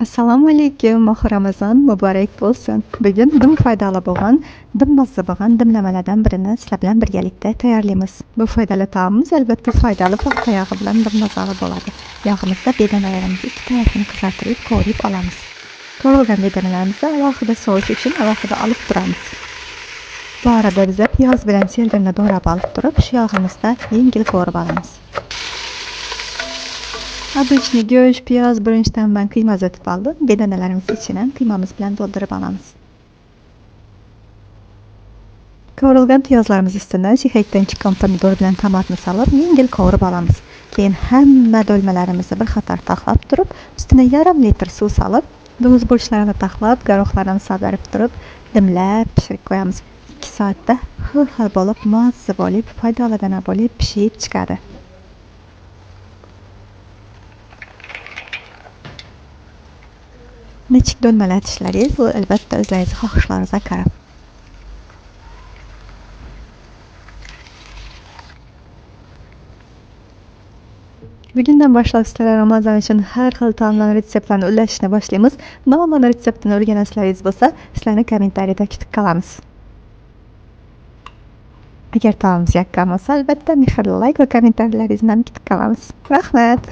Assalomu alaykum, Mohi Ramazon muborak bo'lsin. Bugun dim foydali bo'lgan, dim mazza bo'lgan dimlamalardan birini sizlar bilan birgalikda tayyorlaymiz. Bu foydali taomimiz albatta foydali paxta yog'i bilan dim mazali bo'ladi. Yog'imizda bedanalarimizni ikki tarafini qizartirib, qovurib olamiz. Qovurilgan bedanalarimizni alohida so'yish uchun alohida olib turamiz. Bu arada biz piyoz bilan selderni doğrab olib turib, shu yog'imizda yengil qovurib olamiz. Обычный go'sht, piyoz, birinchidan men qiyma uzatib oldim. Bedanalarimizni ichidan qiymamiz bilan to'ldirib olamiz. Qovurilgan piyozlarimiz ustidan shihakdan chiqqan pomidor bilan tomatni solib, yengil qovurib olamiz. Keyin hamma do'lmalarimizni bir qator taxlab turib, ustiga yarim litr suv solib, duz bo'shlarini taxlab, garohlarini solib turib, dimlab pishirib qo'yamiz. 2 soatda xil bo'lib, mazza bo'lib, foydalidan bo'lib pishib chiqadi. Nechik do'lmalar tishlaringiz bu albatta o'zlaringiz xohishlaringizga qarab. Bugundan boshlab sizlar Ramazon uchun har xil taomlar retseptlarini ulashishni boshlaymiz. Noma'lum retseptini o'rganasizlaringiz bo'lsa, sizlarni kommentariyada kutib qolamiz. Agar taomimiz yoqqan bo'lsa, albatta mehr, like va kommentariyaringizni kutib qolamiz. Rahmat.